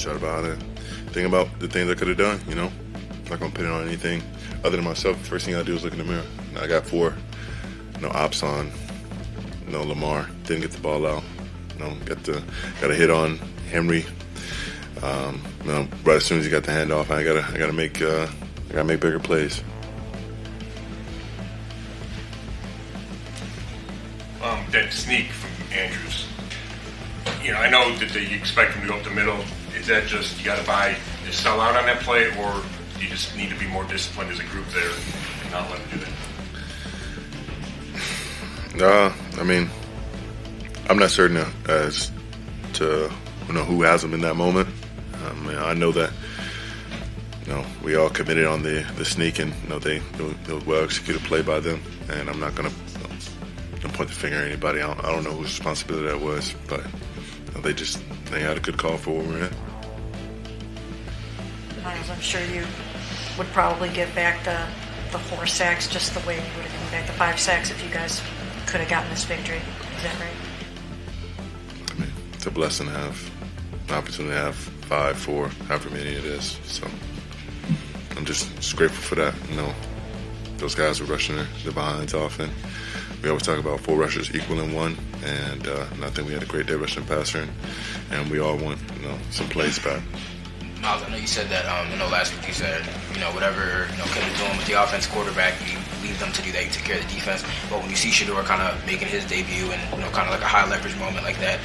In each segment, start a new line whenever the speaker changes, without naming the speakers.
shot about it. Think about the things I could have done, you know. Not going to put it on anything other than myself. First thing I do is look in the mirror. I got 4, no ops on, no Lamar. Didn't get the ball out. No, got a hit on Henry. Right as soon as he got the handoff, I gotta make bigger plays.
That sneak from Andrews. You know, I know that you expect him to go up the middle. Is that just you got to sell out on that play, or you just need to be more disciplined as a group there and not let him do that?
I mean, I'm not certain as to who has them in that moment. I know that we all committed on the sneak, and they well executed play by them, and I'm not gonna point the finger at anybody. I don't know whose responsibility that was, but they had a good call for where we're at.
Myles, I'm sure you would probably give back the 4 sacks just the way you would have given back the 5 sacks if you guys could have gotten this victory. Is that right?
I mean, it's a blessing to have the opportunity to have 5, 4, however many it is. So I'm just grateful for that. Those guys were rushing their behinds off, and we always talk about 4 rushers equaling 1, and I think we had a great day rushing passer, and we all want some plays back.
Myles, I know you said that, last week you said, whatever, Kenny's doing with the offense quarterback, you leave them to do that, you take care of the defense. But when you see Shedeur kind of making his debut and, kind of like a high leverage moment like that,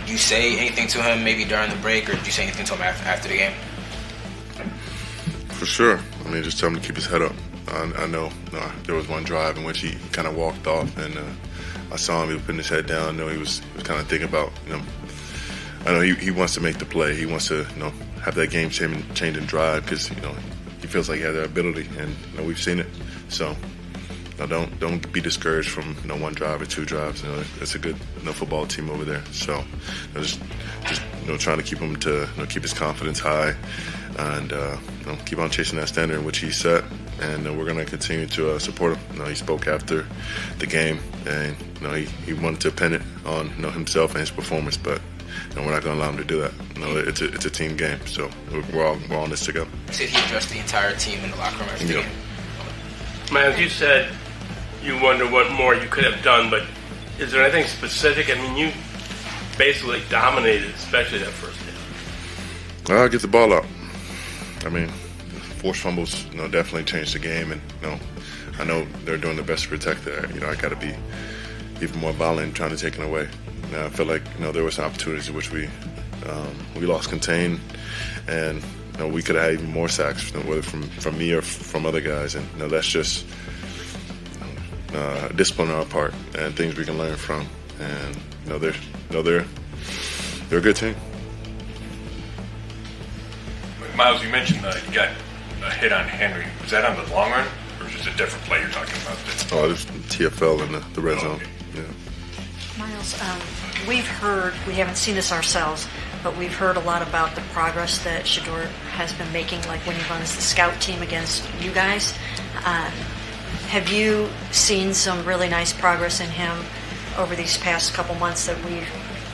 do you say anything to him maybe during the break, or do you say anything to him after the game?
For sure. I mean, just tell him to keep his head up. I know there was one drive in which he kind of walked off, and I saw him. He was putting his head down. I know he was kind of thinking about, I know he wants to make the play. He wants to, have that game-changing drive because, he feels like he has that ability, and we've seen it. So don't be discouraged from 1 drive or 2 drives. It's a good football team over there. So just trying to keep him to keep his confidence high, and keep on chasing that standard in which he set. And we're going to continue to support him. He spoke after the game, and he wanted to pin it on himself and his performance, but we're not going to allow him to do that. It's a team game, so we're all in this together.
You said he addressed the entire team in the locker room after the game.
Myles, you said you wonder what more you could have done, but is there anything specific? I mean, you basically dominated, especially that first half.
Get the ball out. I mean, forced fumbles, definitely changed the game, and I know they're doing their best to protect that. I got to be even more violent trying to take it away. I feel like there were some opportunities in which we lost contain, and we could have had even more sacks, whether from me or from other guys, and that's just discipline on our part and things we can learn from. And they're a good team.
Myles, you mentioned you got a hit on Henry. Was that on the long run, or just a different play you're talking about?
Oh, there's TFL in the red zone.
Okay.
Yeah.
Myles, we haven't seen this ourselves, but we've heard a lot about the progress that Shedeur has been making, like when he runs the scout team against you guys. Have you seen some really nice progress in him over these past couple months that we've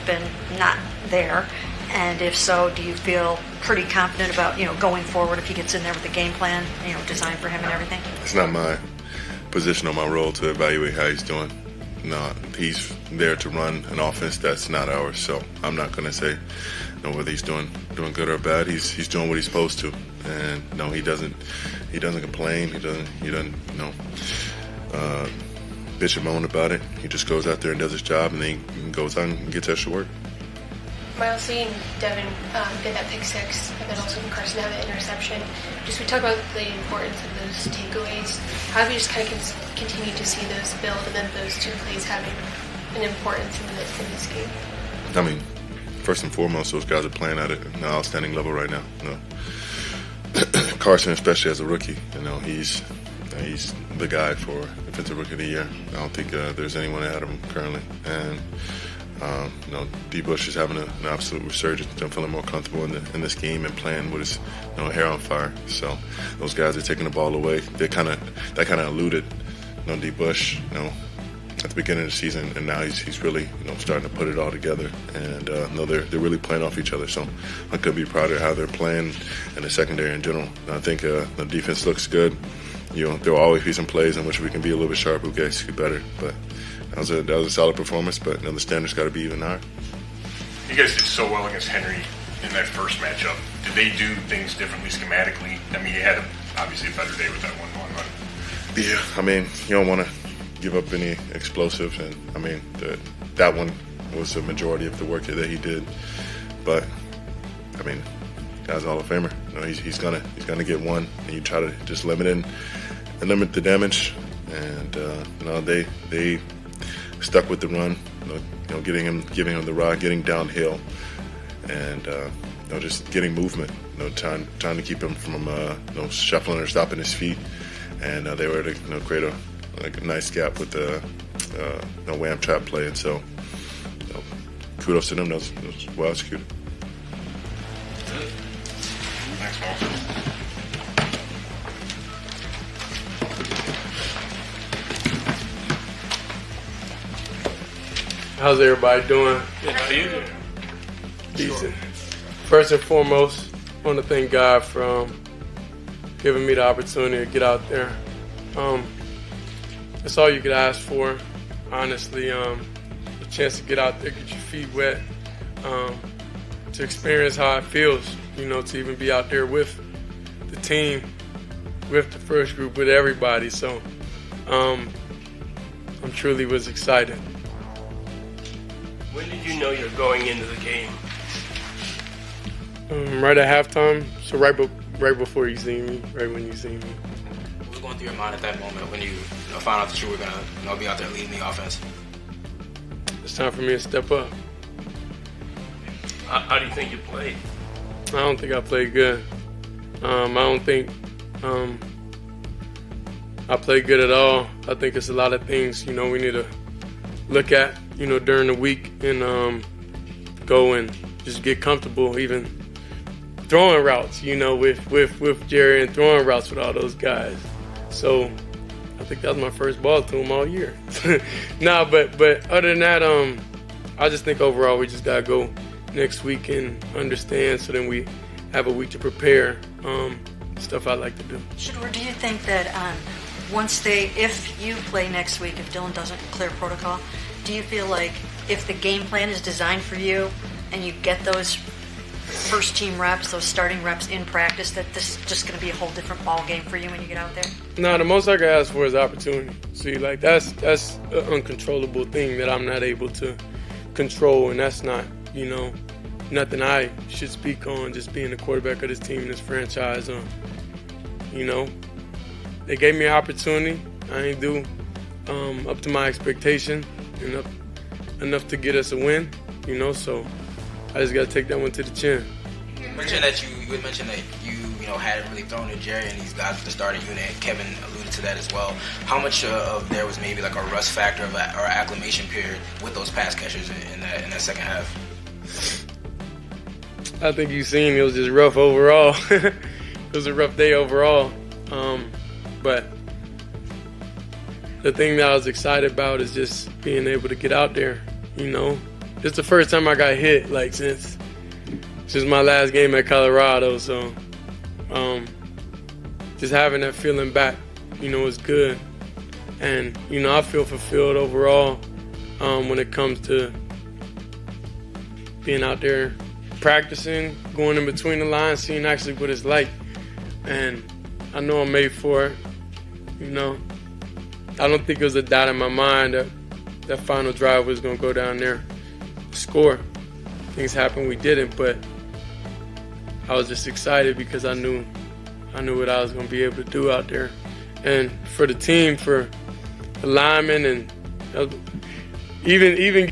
been not there? And if so, do you feel pretty confident about, going forward if he gets in there with a game plan, designed for him and everything?
It's not my position or my role to evaluate how he's doing. No, he's there to run an offense that's not ours. So I'm not going to say whether he's doing good or bad. He's doing what he's supposed to, and he doesn't complain. He doesn't bitch and moan about it. He just goes out there and does his job, and then he goes out and gets extra work.
Myles, seeing Devin get that pick 6, and then also Carson have the interception, we talk about the importance of those takeaways. How have you just kind of continued to see those build, and then those 2 plays having an importance in this game?
I mean, first and foremost, those guys are playing at an outstanding level right now. Carson, especially as a rookie, he's the guy for Defensive Rookie of the Year. I don't think there's anyone ahead of him currently, and D. Bush is having an absolute resurgence. I'm feeling more comfortable in this game and playing with his hair on fire. So those guys are taking the ball away. That kind of eluded D. Bush. at the beginning of the season, and now he's really starting to put it all together. And no, they're really playing off each other. So I couldn't be prouder of how they're playing and the secondary in general. I think the defense looks good. There will always be some plays in which we can be a little bit sharper, we can execute better. But that was a solid performance. But the standards got to be even higher.
You guys did so well against Henry in that first matchup. Did they do things differently schematically? I mean, you had obviously a better day with that 1-1 run.
Yeah, I mean, you don't want to give up any explosives, and I mean that one was the majority of the work that he did. But I mean, guy's a Hall of Famer. He's gonna get one, and you try to just limit it and limit the damage. And they stuck with the run. Giving him the rod, getting downhill, and just getting movement. Trying to keep him from shuffling or stopping his feet. And they were able to create a nice gap with the wham trap play. And so kudos to them. That was well executed.
Thanks, Myles.
How's everybody doing?
How you doing?
Decent. First and foremost, I want to thank God for giving me the opportunity to get out there. That's all you could ask for, honestly. A chance to get out there, get your feet wet, to experience how it feels, to even be out there with the team, with the first group, with everybody. So I'm truly was excited.
When did you know you're going into the game?
Right at halftime, so right before you see me, right when you see me.
What was going through your mind at that moment when you found out that you were going to be out there leading the offense?
It's time for me to step up.
How do you think you played?
I don't think I played good. I don't think I played good at all. I think it's a lot of things, we need to look at, during the week and go and just get comfortable even throwing routes, with Jerry and throwing routes with all those guys. So I think that was my first ball to him all year. But other than that, I just think overall we just got to go next week and understand so then we have a week to prepare stuff I like to do.
Shedeur, do you think that if you play next week, if Dylan doesn't clear protocol, do you feel like if the game plan is designed for you and you get those first team reps, those starting reps in practice, that this is just going to be a whole different ball game for you when you get out there?
No, the most I can ask for is opportunity. See, that's an uncontrollable thing that I'm not able to control, and that's not, nothing I should speak on, just being the quarterback of this team and this franchise. They gave me an opportunity. I ain't do up to my expectation, enough to get us a win, so I just got to take that one to the chin.
You mentioned that you hadn't really thrown to Jerry and these guys for the starting unit. Kevin alluded to that as well. How much of there was maybe like a rust factor or acclimation period with those pass catchers in that second half?
I think you've seen it was just rough overall. It was a rough day overall. But the thing that I was excited about is just being able to get out there, It's the first time I got hit, since my last game at Colorado. So just having that feeling back, is good. And, I feel fulfilled overall when it comes to being out there practicing, going in between the lines, seeing actually what it's like. And I know I'm made for it, I don't think it was a doubt in my mind that final drive was going to go down there, score. Things happened, we didn't, but I was just excited because I knew what I was going to be able to do out there. And for the team, for the linemen, and even